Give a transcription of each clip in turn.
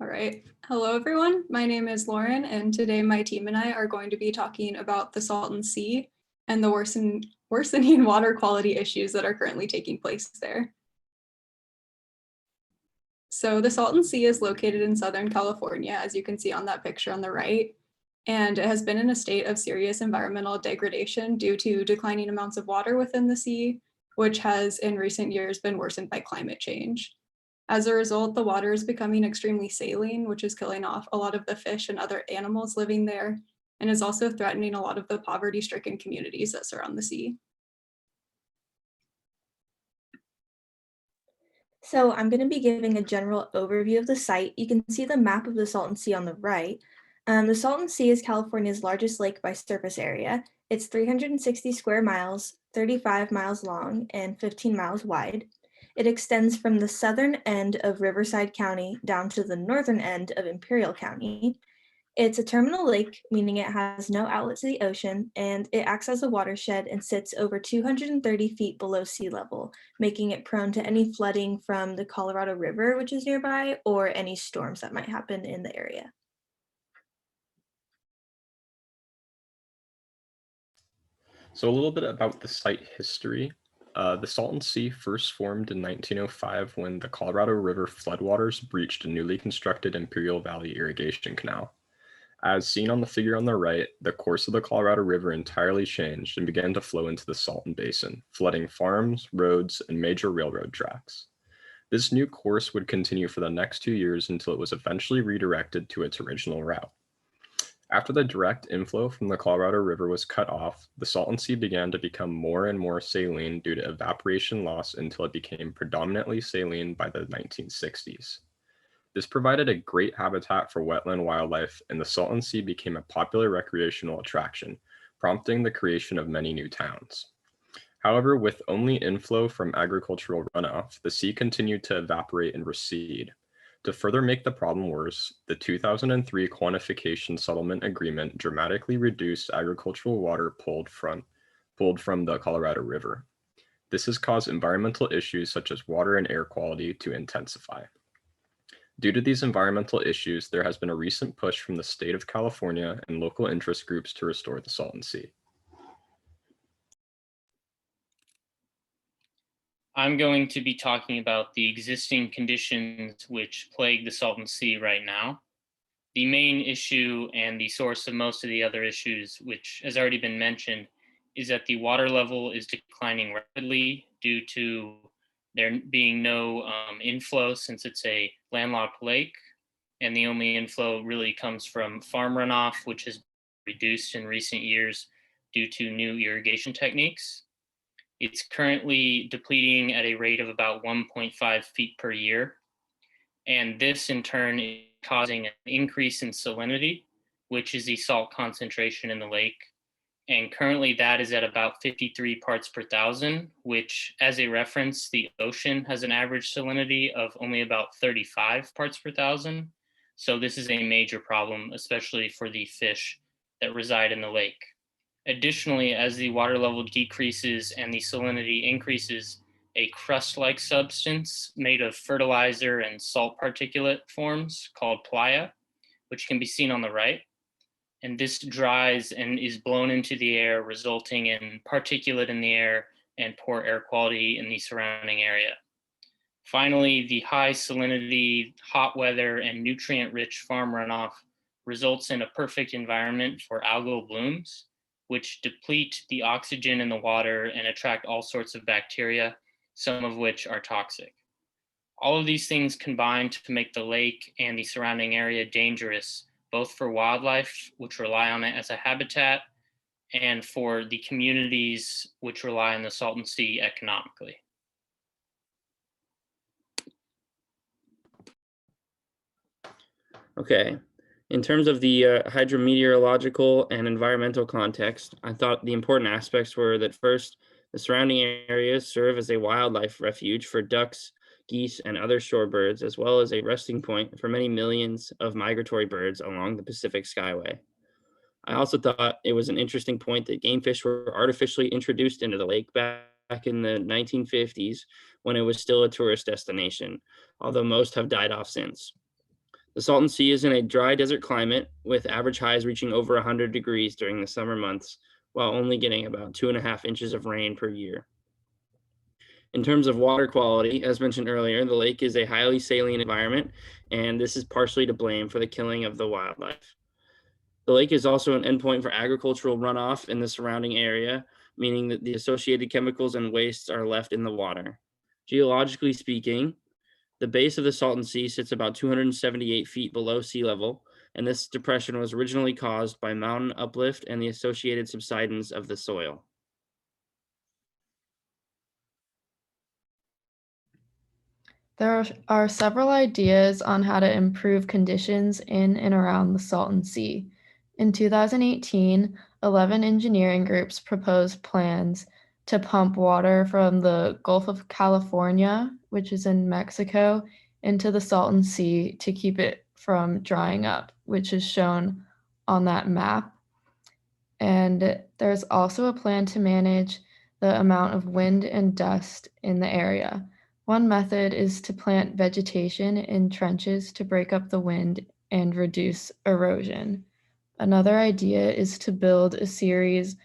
All right. Hello, everyone. My name is Lauren, and today my team and I are going to be talking about the Salton Sea and the worsening water quality issues that are currently taking place there. So the Salton Sea is located in Southern California, as you can see on that picture on the right, and it has been in a state of serious environmental degradation due to declining amounts of water within the sea, which has in recent years been worsened by climate change. As a result, the water is becoming extremely saline, which is killing off a lot of the fish and other animals living there, and is also threatening a lot of the poverty-stricken communities that surround the sea. So I'm going to be giving a general overview of the site. You can see the map of the Salton Sea on the right. The Salton Sea is California's largest lake by surface area. It's 360 square miles, 35 miles long, and 15 miles wide. It extends from the southern end of Riverside County down to the northern end of Imperial County. It's a terminal lake, meaning it has no outlet to the ocean, and it acts as a watershed and sits over 230 feet below sea level, making it prone to any flooding from the Colorado River, which is nearby, or any storms that might happen in the area. So a little bit about the site history. The Salton Sea first formed in 1905 when the Colorado River floodwaters breached a newly constructed Imperial Valley irrigation canal. As seen on the figure on the right, the course of the Colorado River entirely changed and began to flow into the Salton Basin, flooding farms, roads, and major railroad tracks. This new course would continue for the next 2 years until it was eventually redirected to its original route. After the direct inflow from the Colorado River was cut off, the Salton Sea began to become more and more saline due to evaporation loss until it became predominantly saline by the 1960s. This provided a great habitat for wetland wildlife, and the Salton Sea became a popular recreational attraction, prompting the creation of many new towns. However, with only inflow from agricultural runoff, the sea continued to evaporate and recede. To further make the problem worse, the 2003 Quantification Settlement Agreement dramatically reduced agricultural water pulled from the Colorado River. This has caused environmental issues such as water and air quality to intensify. Due to these environmental issues, there has been a recent push from the state of California and local interest groups to restore the Salton Sea. I'm going to be talking about the existing conditions which plague the Salton Sea right now. The main issue and the source of most of the other issues, which has already been mentioned, is that the water level is declining rapidly due to there being no inflow since it's a landlocked lake. And the only inflow really comes from farm runoff, which has reduced in recent years due to new irrigation techniques. It's currently depleting at a rate of about 1.5 feet per year. And this in turn is causing an increase in salinity, which is the salt concentration in the lake. And currently that is at about 53 parts per thousand, which as a reference, the ocean has an average salinity of only about 35 parts per thousand. So this is a major problem, especially for the fish that reside in the lake. Additionally, as the water level decreases and the salinity increases, a crust-like substance made of fertilizer and salt particulate forms called playa, which can be seen on the right. And this dries and is blown into the air, resulting in particulate in the air and poor air quality in the surrounding area. Finally, the high salinity, hot weather, and nutrient-rich farm runoff results in a perfect environment for algal blooms, which deplete the oxygen in the water and attract all sorts of bacteria, some of which are toxic. All of these things combine to make the lake and the surrounding area dangerous, both for wildlife, which rely on it as a habitat, and for the communities which rely on the Salton Sea economically. Okay. In terms of the hydrometeorological and environmental context, I thought the important aspects were that first, the surrounding areas serve as a wildlife refuge for ducks, geese, and other shorebirds, as well as a resting point for many millions of migratory birds along the Pacific Skyway. I also thought it was an interesting point that game fish were artificially introduced into the lake back in the 1950s when it was still a tourist destination, although most have died off since. The Salton Sea is in a dry desert climate with average highs reaching over 100 degrees during the summer months, while only getting about 2.5 inches of rain per year. In terms of water quality, as mentioned earlier, the lake is a highly saline environment, and this is partially to blame for the killing of the wildlife. The lake is also an endpoint for agricultural runoff in the surrounding area, meaning that the associated chemicals and wastes are left in the water. Geologically speaking, the base of the Salton Sea sits about 278 feet below sea level, and this depression was originally caused by mountain uplift and the associated subsidence of the soil. There are several ideas on how to improve conditions in and around the Salton Sea. In 2018, 11 engineering groups proposed plans to pump water from the Gulf of California, which is in Mexico, into the Salton Sea to keep it from drying up, which is shown on that map. And there's also a plan to manage the amount of wind and dust in the area. One method is to plant vegetation in trenches to break up the wind and reduce erosion. Another idea is to build a series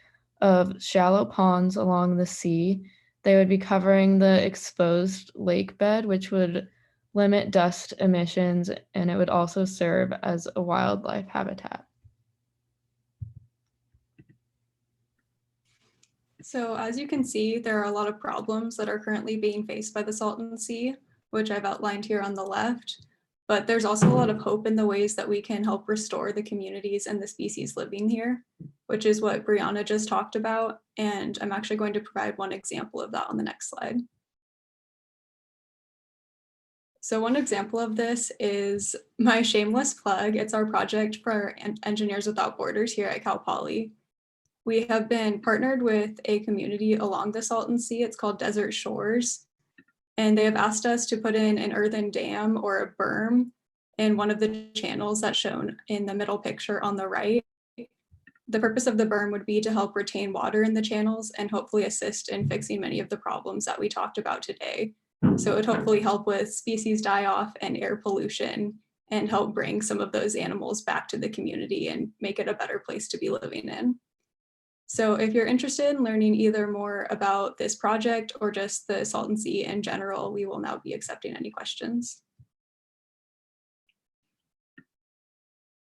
of shallow ponds along the sea. They would be covering the exposed lake bed, which would limit dust emissions, and it would also serve as a wildlife habitat. So as you can see, there are a lot of problems that are currently being faced by the Salton Sea, which I've outlined here on the left. But there's also a lot of hope in the ways that we can help restore the communities and the species living here, which is what Brianna just talked about. And I'm actually going to provide one example of that on the next slide. So one example of this is my shameless plug. It's our project for Engineers Without Borders here at Cal Poly. We have been partnered with a community along the Salton Sea. It's called Desert Shores. And they have asked us to put in an earthen dam or a berm in one of the channels that's shown in the middle picture on the right. The purpose of the berm would be to help retain water in the channels and hopefully assist in fixing many of the problems that we talked about today. So it would hopefully help with species die-off and air pollution and help bring some of those animals back to the community and make it a better place to be living in. So if you're interested in learning either more about this project or just the Salton Sea in general, we will now be accepting any questions.